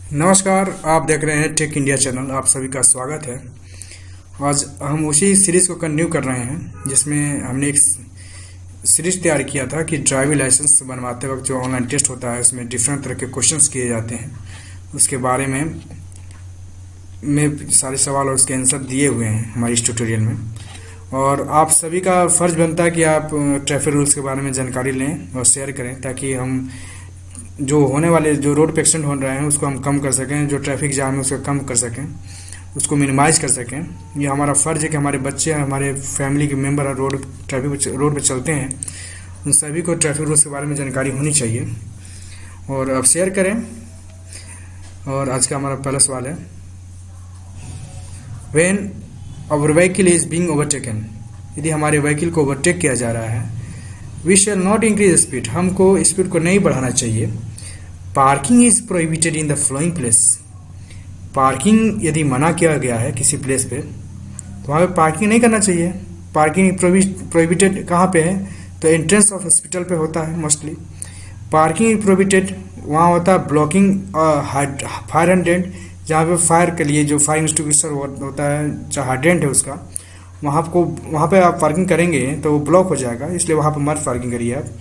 नमस्कार, आप देख रहे हैं टेक इंडिया चैनल। आप सभी का स्वागत है। आज हम उसी सीरीज़ को कंटिन्यू कर रहे हैं जिसमें हमने एक सीरीज तैयार किया था कि ड्राइविंग लाइसेंस बनवाते वक्त जो ऑनलाइन टेस्ट होता है उसमें डिफरेंट तरह के क्वेश्चंस किए जाते हैं। उसके बारे में सारे सवाल और उसके आंसर दिए हुए हैं हमारी इस ट्यूटोरियल में। और आप सभी का फ़र्ज़ बनता है कि आप ट्रैफिक रूल्स के बारे में जानकारी लें और शेयर करें, ताकि हम जो होने वाले जो रोड पे एक्सीडेंट हो रहे हैं उसको हम कम कर सकें, जो ट्रैफिक जाम है उसको कम कर सकें, उसको मिनिमाइज़ कर सकें। ये हमारा फ़र्ज़ है कि हमारे बच्चे, हमारे फैमिली के मेंबर रोड पे चलते हैं, उन सभी को ट्रैफिक रूल्स के बारे में जानकारी होनी चाहिए। और अब शेयर करें। और आज का हमारा पहला सवाल है, when our vehicle is being overtaken, यदि हमारे व्हीकल को ओवरटेक किया जा रहा है, we shall not increase speed, हमको स्पीड को नहीं बढ़ाना चाहिए। Parking is prohibited in the flowing place, parking यदि मना किया गया है किसी प्लेस पे तो वहाँ पे पार्किंग नहीं करना चाहिए। पार्किंग प्रोहिबिटेड कहाँ पे है? तो एंट्रेंस ऑफ हॉस्पिटल पे होता है मोस्टली। पार्किंग प्रोहिबिटेड वहाँ होता है ब्लॉकिंग फायर हाइड्रेंट, जहाँ पे फायर के लिए जो फायर एक्सटिंग्विशर होता है, चाहे हाइड्रेंट है उसका, वहाँ पे आप पार्किंग करेंगे तो वो ब्लॉक हो जाएगा, इसलिए वहाँ पे मत पार्किंग करिए आप।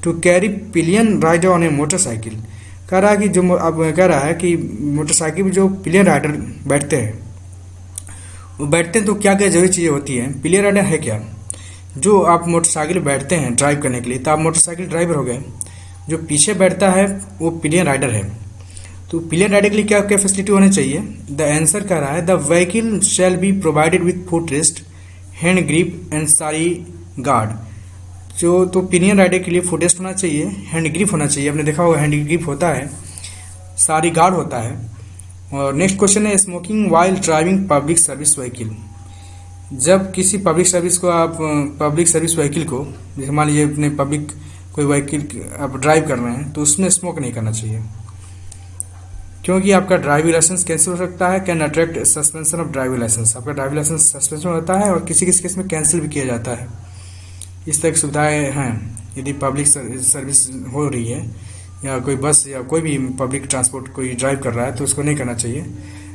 To carry pillion rider on a motorcycle, कह रहा है कि जो अब कह रहा है कि मोटरसाइकिल में जो पिलियन राइडर बैठते हैं वो बैठते हैं तो क्या क्या जरूरी चीज़ें होती हैं। पिलियन राइडर है क्या? जो आप मोटरसाइकिल बैठते हैं ड्राइव करने के लिए, तो आप मोटरसाइकिल ड्राइवर हो गए। जो पीछे बैठता है वो पिलियन राइडर है। तो पिलियन राइडर के लिए क्या क्या फैसिलिटी होनी चाहिए? द आंसर कह रहा है, the vehicle shall be provided with foot rest, hand grip and सारी गार्ड। जो तो पिलियन राइडर के लिए फुट रेस्ट होना चाहिए, हैंड ग्रिप होना चाहिए, आपने देखा होगा हैंड ग्रिप होता है, सारी गार्ड होता है। और नेक्स्ट क्वेश्चन है, smoking while driving public service vehicle, जब किसी पब्लिक सर्विस को आप पब्लिक सर्विस व्हीकल को, जैसे मान लीजिए अपने पब्लिक कोई व्हीकल आप ड्राइव कर रहे हैं तो उसमें स्मोक नहीं करना चाहिए, क्योंकि आपका ड्राइविंग लाइसेंस कैंसिल हो सकता है। Can attract suspension of driving licence, आपका ड्राइविंग लाइसेंस सस्पेंशन होता है और किसी किसी केस में कैंसिल भी किया जाता है। इस तरह की सुविधाएं हैं यदि पब्लिक सर्विस हो रही है, या कोई बस या कोई भी पब्लिक ट्रांसपोर्ट कोई ड्राइव कर रहा है तो उसको नहीं करना चाहिए।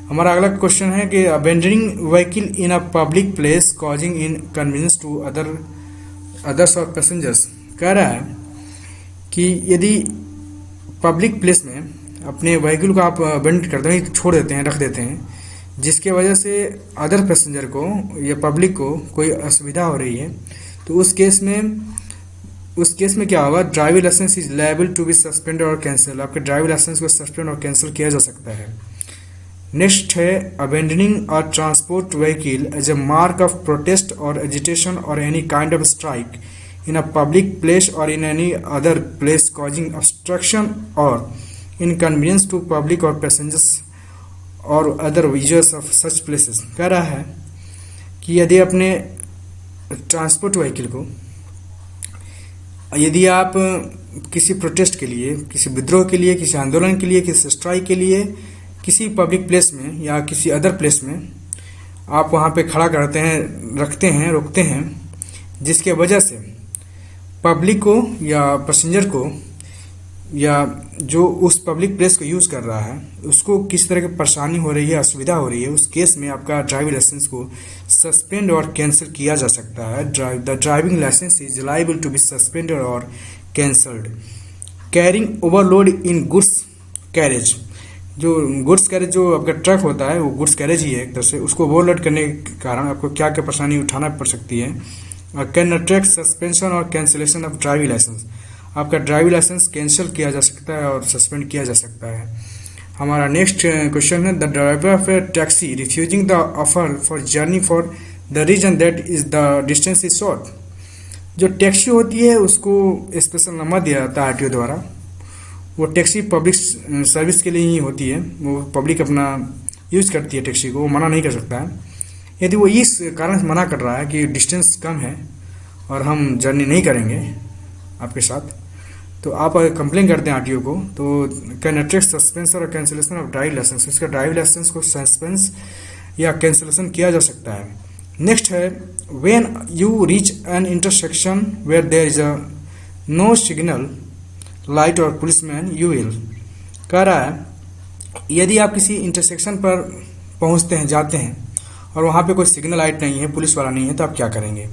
हमारा अगला क्वेश्चन है कि abandoning vehicle in a public place causing inconvenience to others और पैसेंजर्स, कह रहा है कि यदि पब्लिक प्लेस में अपने व्हीकल को आप अबेंडन करते हैं, छोड़ देते हैं, रख देते हैं, जिसके वजह से अदर पैसेंजर को या पब्लिक को कोई असुविधा हो रही है, तो उस केस में क्या होगा? Driving licence is liable to be suspended और कैंसिल, आपके ड्राइविंग लाइसेंस को सस्पेंड और कैंसिल किया जा सकता है। नेक्स्ट है, abandoning a transport vehicle as a mark of protest और एजिटेशन और any kind of strike in a public place और in any other place causing obstruction और इनकन्वीनियंस टू पब्लिक और पैसेंजर्स और other users of such places, कह रहा है कि यदि अपने ट्रांसपोर्ट व्हीकल को, यदि आप किसी प्रोटेस्ट के लिए, किसी विद्रोह के लिए, किसी आंदोलन के लिए, किसी स्ट्राइक के लिए किसी पब्लिक प्लेस में या किसी अदर प्लेस में आप वहाँ पे खड़ा करते हैं, रखते हैं, रोकते हैं, जिसके वजह से पब्लिक को या पैसेंजर को या जो उस पब्लिक प्लेस को यूज़ कर रहा है उसको किस तरह की परेशानी हो रही है, असुविधा हो रही है, उस केस में आपका ड्राइविंग लाइसेंस को सस्पेंड और कैंसिल किया जा सकता है। The driving licence is liable to be suspended और cancelled. Carrying overload in goods carriage, जो गुड्स कैरेज जो आपका ट्रक होता है वो गुड्स कैरेज ही है एक तरह से, उसको ओवरलोड करने के कारण आपको क्या क्या परेशानी उठाना पड़ सकती है। कैन अट्रैक्ट सस्पेंशन और कैंसिलेशन ऑफ ड्राइविंग लाइसेंस, आपका ड्राइविंग लाइसेंस कैंसिल किया जा सकता है और सस्पेंड किया जा सकता है। हमारा नेक्स्ट क्वेश्चन है, the driver of a taxi refusing the offer for journey for the reason that is the distance is short, जो टैक्सी होती है उसको स्पेशल नंबर दिया जाता है आरटीओ द्वारा। वो टैक्सी पब्लिक सर्विस के लिए ही होती है, वो पब्लिक अपना यूज़ करती है टैक्सी को, वो मना नहीं कर सकता है। यदि वो इस कारण से मना कर रहा है कि डिस्टेंस कम है और हम जर्नी नहीं करेंगे आपके साथ, तो आप अगर कंप्लेन करते हैं आरटीओ को, तो कैन अट्रैक्ट सस्पेंशन और कैंसिलेशन ऑफ ड्राइविंग लाइसेंस, इसका ड्राइविंग लाइसेंस को सस्पेंस या कैंसिलेशन किया जा सकता है। नेक्स्ट है, when you reach an intersection where there is a no signal light और पुलिसमैन यू विल, कह रहा है यदि आप किसी इंटरसेक्शन पर पहुंचते हैं, जाते हैं और वहां पे कोई सिग्नल लाइट नहीं है, पुलिस वाला नहीं है, तो आप क्या करेंगे?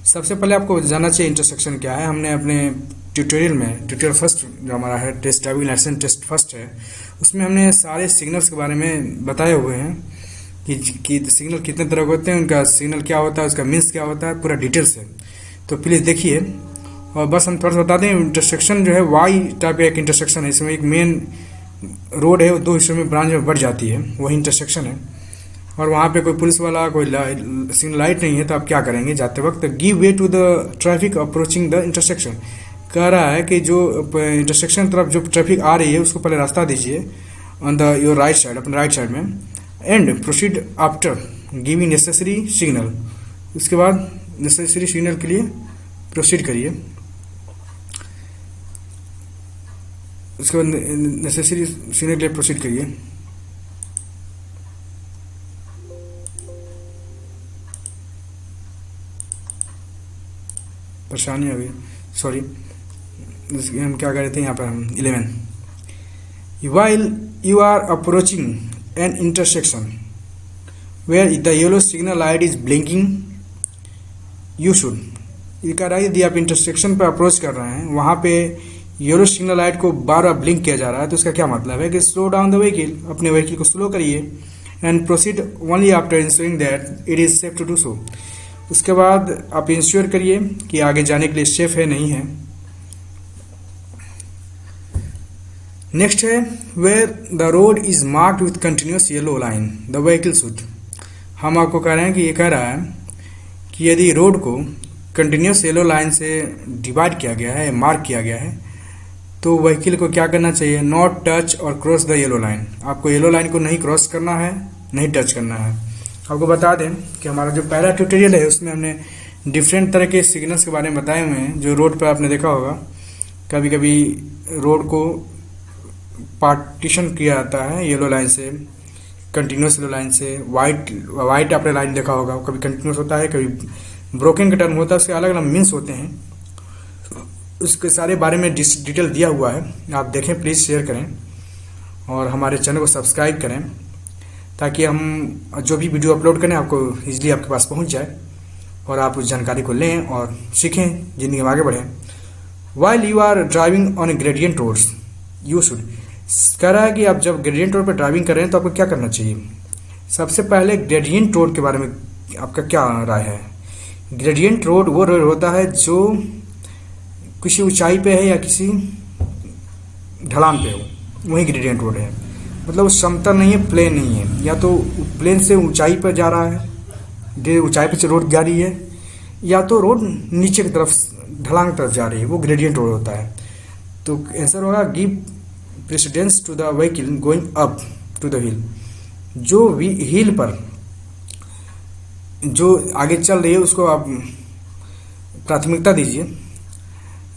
सबसे पहले आपको जानना चाहिए इंटरसेक्शन क्या है। हमने अपने ट्यूटोरियल में, ट्यूटोरियल फर्स्ट जो हमारा है, test driving licence test first है, उसमें हमने सारे सिग्नल्स के बारे में बताए हुए हैं कि सिग्नल कितने तरह के होते हैं, उनका सिग्नल क्या होता है, उसका मीन्स क्या होता है, पूरा डिटेल्स है। तो प्लीज़ देखिए। और बस हम थोड़ा सा बता दें, इंटरसेक्शन जो है वाई टाइप का एक इंटरसेक्शन है। इसमें एक मेन रोड है, वो दो हिस्सों में ब्रांच में बढ़ जाती है, वही इंटरसेक्शन है। और वहाँ पे कोई पुलिस वाला, कोई सिग्नल लाइट नहीं है, तो आप क्या करेंगे जाते वक्त? Give way to the traffic approaching the intersection. कह रहा है कि जो इंटरसेक्शन तरफ जो ट्रैफिक आ रही है उसको पहले रास्ता दीजिए on the your right side, अपने राइट साइड में, and proceed after giving necessary signal. उसके बाद नेसेसरी सिग्नल के लिए प्रोसीड करिए। उसके बाद नेसेसरी सिग्नल के लिए प्रोसीड करिए। परेशानी आ गई, सॉरी। हम क्या कर रहे थे यहाँ पर? हम 11 while you are approaching an intersection where the yellow signal light is blinking you should, ये कह रहा है यदि आप इंटरसेक्शन पर अप्रोच कर रहे हैं, वहाँ पे येलो सिग्नल लाइट को बार बार ब्लिंक किया जा रहा है, तो इसका क्या मतलब है कि स्लो डाउन द व्हीकल, अपने व्हीकल को स्लो करिए, and proceed only after ensuring that it is safe to do so. उसके बाद आप इंश्योर करिए कि आगे जाने के लिए सेफ है, नहीं है। नेक्स्ट है where the road is marked with continuous yellow line the vehicle should. हम आपको कह रहे हैं कि ये कह रहा है कि यदि रोड को कंटिन्यूस येलो लाइन से डिवाइड किया गया है, मार्क किया गया है, तो व्हीकल को क्या करना चाहिए? नॉट टच और क्रॉस द येलो लाइन। आपको येलो लाइन को नहीं क्रॉस करना है, नहीं टच करना है। आपको बता दें कि हमारा जो पहला ट्यूटोरियल है उसमें हमने डिफरेंट तरह के सिग्नल्स के बारे में बताए हुए हैं, जो रोड पर आपने देखा होगा। कभी कभी रोड को पार्टीशन किया जाता है येलो लाइन से, कंटिन्यूस येलो लाइन से। वाइट आपने लाइन देखा होगा, कभी कंटिन्यूस होता है, कभी ब्रोकन का टर्न होता है, उसके अलग अलग मीन्स होते हैं। उसके सारे बारे में डिटेल दिया हुआ है, आप देखें, प्लीज़ शेयर करें और हमारे चैनल को सब्सक्राइब करें, ताकि हम जो भी वीडियो अपलोड करें आपको ईजिली आपके पास पहुंच जाए और आप उस जानकारी को लें और सीखें, ज़िंदगी में आगे बढ़ें। While you are driving on a gradient roads you should, कह रहा है कि आप जब ग्रेडियंट रोड पर ड्राइविंग कर रहे हैं तो आपको क्या करना चाहिए? सबसे पहले ग्रेडियंट रोड के बारे में आपका क्या राय है? ग्रेडियंट रोड वो रोड होता है जो किसी ऊंचाई पे है या किसी ढलान पे हो, वही ग्रेडियंट रोड है। मतलब वो समतल नहीं है, प्लेन नहीं है, या तो प्लेन से ऊंचाई पर जा रहा है, ऊंचाई पे से रोड जा रही है, या तो रोड नीचे की तरफ, ढलान की तरफ जा रही है, वो ग्रेडियंट रोड होता है। तो आंसर होगा give precedence to the vehicle going up to the hill. जो हिल पर जो आगे चल रही है उसको आप प्राथमिकता दीजिए।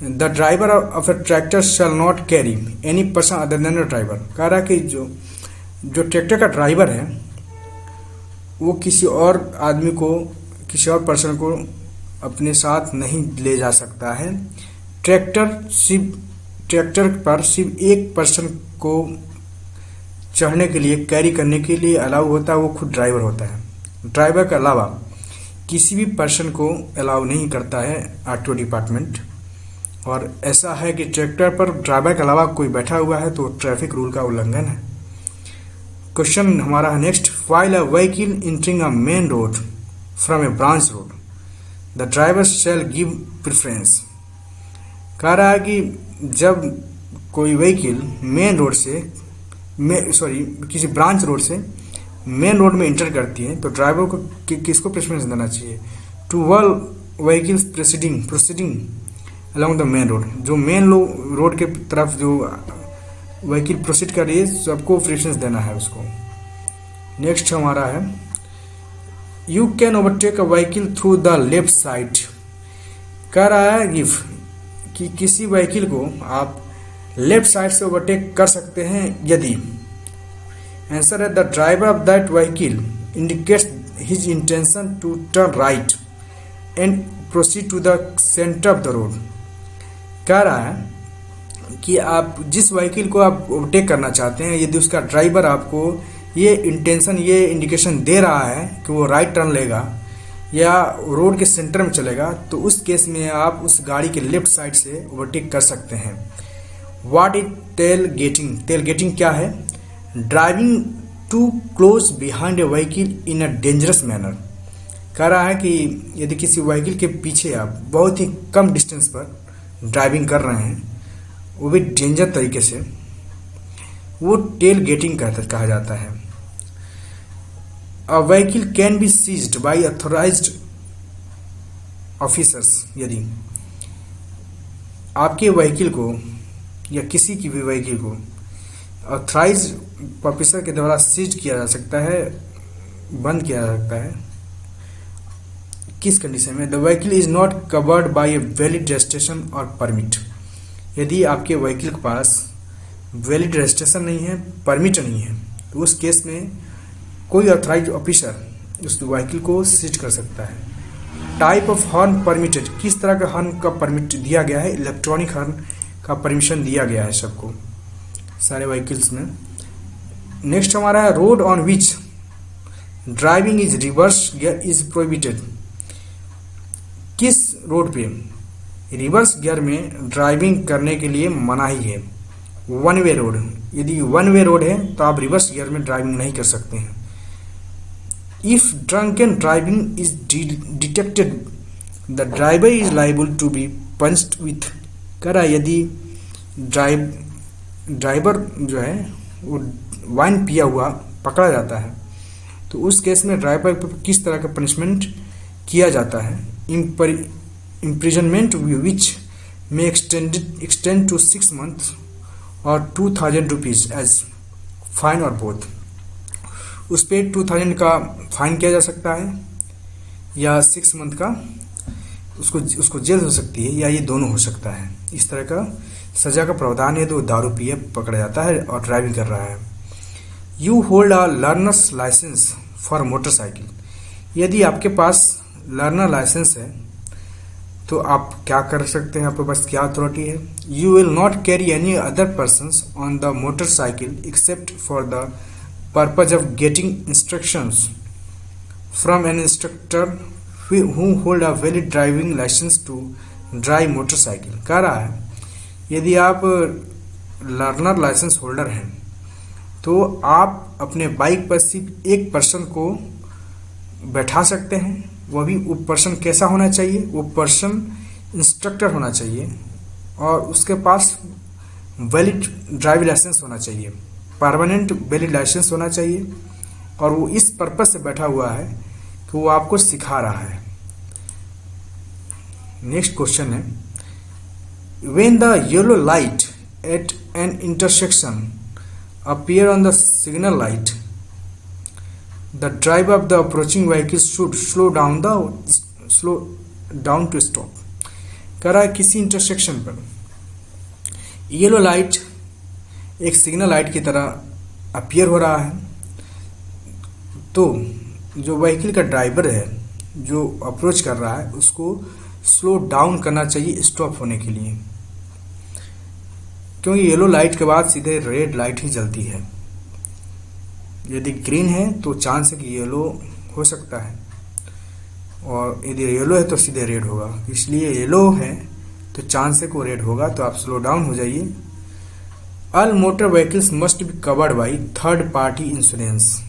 The driver of A tractor shall not carry any person other than the driver. कह रहा है कि जो ट्रैक्टर का ड्राइवर है वो किसी और आदमी को, किसी और पर्सन को अपने साथ नहीं ले जा सकता है। ट्रैक्टर पर सिर्फ एक पर्सन को चढ़ने के लिए, कैरी करने के लिए अलाउ होता है, वो खुद ड्राइवर होता है। ड्राइवर के अलावा किसी भी पर्सन को अलाउ नहीं करता है आरटीओ डिपार्टमेंट। और ऐसा है कि ट्रैक्टर पर ड्राइवर के अलावा कोई बैठा हुआ है तो ट्रैफिक रूल का उल्लंघन है। क्वेश्चन हमारा है next, while a vehicle entering a main road from A branch road the driver shell give preference. कह रहा है कि जब कोई व्हीकल मेन रोड से किसी ब्रांच रोड से मेन रोड में इंटर करती है तो ड्राइवर को किसको प्रेफरेंस देना चाहिए? To all vehicles proceeding along the main road. जो मेन रोड के तरफ जो व्हीकल प्रोसीड कर रही है सबको प्रेफरेंस देना है उसको। नेक्स्ट हमारा है you can overtake a vehicle through the left side. कह रहा है कि किसी व्हीकल को आप लेफ्ट साइड से ओवरटेक कर सकते हैं यदि, आंसर है the driver of that vehicle indicates his intention to turn right and proceed to the centre of the road. कह रहा है कि आप जिस व्हीकल को आप ओवरटेक करना चाहते हैं, यदि उसका ड्राइवर आपको ये इंडिकेशन दे रहा है कि वो राइट टर्न लेगा या रोड के सेंटर में चलेगा, तो उस केस में आप उस गाड़ी के लेफ्ट साइड से ओवरटेक कर सकते हैं। What is tailgating? Tailgating क्या है? Driving too close behind a vehicle in a dangerous manner. कह रहा है कि यदि किसी व्हीकल के पीछे आप बहुत ही कम डिस्टेंस पर ड्राइविंग कर रहे हैं, वो भी डेंजर तरीके से, वो टेल गेटिंग कहा जाता है। A vehicle can be seized by authorised officers. यदि आपके व्हीकल को या किसी की भी व्हीकल को ऑथराइज्ड ऑफिसर के द्वारा सीज किया जा सकता है, बंद किया जा सकता है। किस कंडीशन में? The vehicle is not covered by a valid registration और परमिट। यदि आपके व्हीकल के पास वैलिड रजिस्ट्रेशन नहीं है, परमिट नहीं है, तो उस केस में कोई ऑथराइज्ड ऑफिसर उस व्हीकल को सीज कर सकता है। Type of horn permitted. किस तरह का हॉर्न का परमिट दिया गया है? इलेक्ट्रॉनिक हॉर्न का परमिशन दिया गया है सबको, सारे व्हीकल्स में। नेक्स्ट हमारा है road on which driving is reverse gear is prohibited. किस रोड पे रिवर्स गियर में ड्राइविंग करने के लिए मनाही है? One way road. यदि वन वे रोड है तो आप रिवर्स गियर में ड्राइविंग नहीं कर सकते हैं। If drunken driving is detected the driver is liable to be punched with. करा यदि ड्राइवर जो है वो वाइन पिया हुआ पकड़ा जाता है, तो उस केस में ड्राइवर पर किस तरह का पनिशमेंट किया जाता है? इम्प्रिजनमेंट विच में एक्सटेंड टू 6 months और 2000 रुपीज एज फाइन और बोथ। उस पर 2000 का फाइन किया जा सकता है या 6 month का उसको जेल हो सकती है, या ये दोनों हो सकता है। इस तरह का सजा का प्रावधान है। तो दारू पिए पकड़ा जाता है और ड्राइविंग कर रहा है। You hold a learner's licence for motorcycle. यदि आपके पास लर्नर लाइसेंस है तो आप क्या कर सकते हैं? आपके पास क्या अथॉरिटी है? You will not carry any other persons on the motorcycle except for the purpose of getting instructions from N instructor who hold a valid driving license to drive motorcycle। कह रहा है यदि आप लर्नर लाइसेंस होल्डर हैं तो आप अपने bike पर सिर्फ एक पर्सन को बैठा सकते हैं। वह भी वो पर्सन कैसा होना चाहिए? वो पर्सन इंस्ट्रक्टर होना चाहिए और उसके पास वैलिड ड्राइविंग लाइसेंस होना चाहिए, परमानेंट वैलिड लाइसेंस होना चाहिए, और वो इस पर्पज से बैठा हुआ है कि वो आपको सिखा रहा है। नेक्स्ट क्वेश्चन है, when the yellow light at an intersection appear on the signal light the driver of the approaching vehicle should slow down to stop. कह रहा है किसी इंटरसेक्शन पर येलो लाइट एक सिग्नल लाइट की तरह अपीयर हो रहा है, तो जो व्हीकल का ड्राइवर है जो अप्रोच कर रहा है उसको स्लो डाउन करना चाहिए स्टॉप होने के लिए, क्योंकि येलो लाइट के बाद सीधे रेड लाइट ही जलती है। यदि ग्रीन है तो चांस है कि येलो हो सकता है, और यदि येलो है तो सीधे रेड होगा। इसलिए येलो है तो चांस है कि वो रेड होगा, तो आप स्लो डाउन हो जाइए। All motor vehicles must be covered by third party insurance.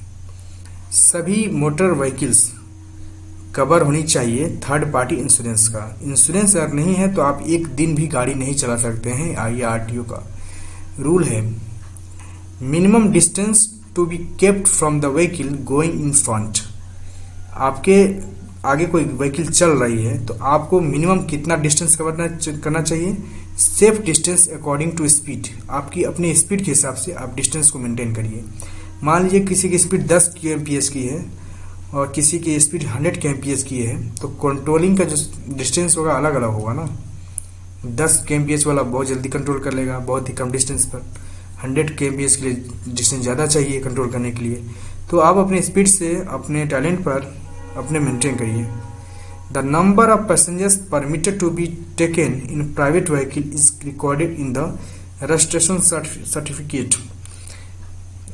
सभी मोटर व्हीकल्स कवर होनी चाहिए थर्ड पार्टी इंश्योरेंस का। इंश्योरेंस अगर नहीं है तो आप एक दिन भी गाड़ी नहीं चला सकते हैं। ये आरटीओ का रूल है। Minimum distance to be kept from the vehicle going in front. आपके आगे कोई व्हीकल चल रही है तो आपको मिनिमम कितना डिस्टेंस कवर करना चाहिए? Safe distance according to speed. आपकी अपनी स्पीड के हिसाब से आप डिस्टेंस को मेंटेन करिए। मान लीजिए किसी की स्पीड 10 kmph की है और किसी की स्पीड 100 kmph की है, तो कंट्रोलिंग का जो डिस्टेंस होगा अलग अलग होगा ना। 10 kmph वाला बहुत जल्दी कंट्रोल कर लेगा बहुत ही कम डिस्टेंस पर, 100 kmph के लिए डिस्टेंस ज़्यादा चाहिए कंट्रोल करने के लिए। तो आप अपने स्पीड से अपने टैलेंट पर अपने मेंटेन करिए। The number of passengers permitted to be taken in private vehicle is recorded in the registration certificate.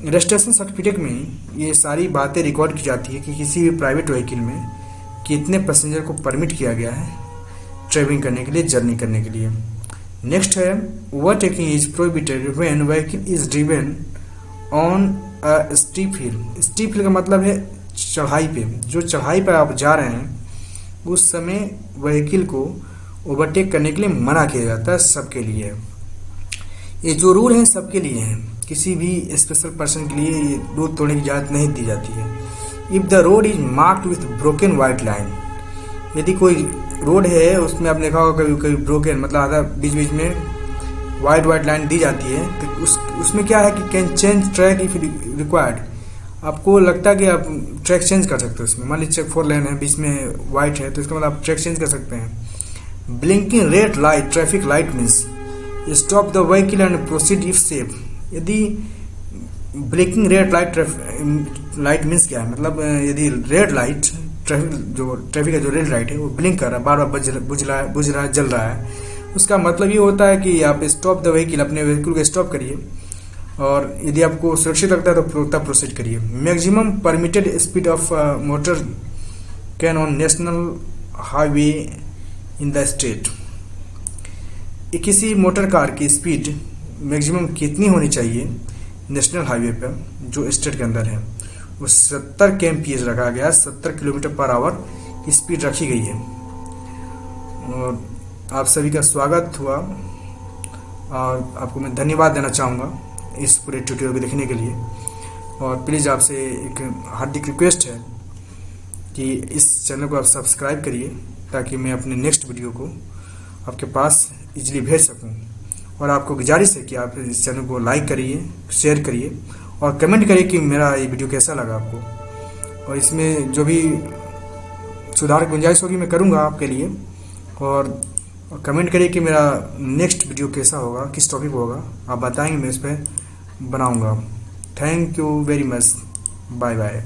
Registration certificate में ये सारी बातें रिकॉर्ड की जाती है कि किसी भी प्राइवेट व्हीकल में कितने पैसेंजर को परमिट किया गया है ट्रैवलिंग करने के लिए, जर्नी करने के लिए। नेक्स्ट है overtaking is prohibited when vehicle is driven on a steep hill. Steep hill का मतलब है चढ़ाई पे। जो चढ़ाई पर आप जा रहे हैं उस समय व्हीकल को ओवरटेक करने के लिए मना किया जाता है, सबके लिए। ये जो रूल है सबके लिए हैं, किसी भी स्पेशल पर्सन के लिए ये रूल तोड़ने की इजाज़त नहीं दी जाती है। If the road is marked with broken white line, यदि कोई रोड है उसमें आपने देखा होगा कभी कभी ब्रोकन मतलब आधा बीच बीच में वाइट लाइन दी जाती है, तो उसमें क्या है कि can change track if required. आपको लगता है कि आप ट्रैक चेंज कर सकते हो उसमें। मान लीजिए 4 लेन है, बीच में वाइट है, तो इसका मतलब आप ट्रैक चेंज कर सकते हैं। Blinking red light traffic light means stop the vehicle and proceed if safe. यदि ब्लिंकिंग रेड लाइट मीन्स क्या है, मतलब यदि रेड लाइट ट्रैफिक का जो रेड लाइट है वो ब्लिंक कर रहा है, बार बार बुझ रहा है, जल रहा है, उसका मतलब ये होता है कि आप स्टॉप द व्हीकल, अपने व्हीकल को स्टॉप करिए और यदि आपको सुरक्षित लगता है तो तब प्रोसीड करिए। Maximum permitted speed of motor can on national highway in the state. किसी मोटर कार की स्पीड मैक्सिमम कितनी होनी चाहिए नेशनल हाईवे पर जो स्टेट के अंदर है, वो 70 kmph रखा गया, 70 किलोमीटर पर आवर की स्पीड रखी गई है। और आप सभी का स्वागत हुआ और आपको मैं धन्यवाद देना चाहूँगा इस पूरे ट्यूटोरियल को देखने के लिए। और प्लीज़ आपसे एक हार्दिक रिक्वेस्ट है कि इस चैनल को आप सब्सक्राइब करिए ताकि मैं अपने नेक्स्ट वीडियो को आपके पास इजीली भेज सकूं। और आपको गुजारिश है कि आप इस चैनल को लाइक करिए, शेयर करिए और कमेंट करिए कि मेरा ये वीडियो कैसा लगा आपको। और इसमें जो भी सुधार की गुंजाइश होगी मैं करूँगा आपके लिए। और कमेंट करिए कि मेरा नेक्स्ट वीडियो कैसा होगा, किस टॉपिक होगा, आप बताएंगे, मैं इस पर बनाऊँगा। Thank you very much, bye bye.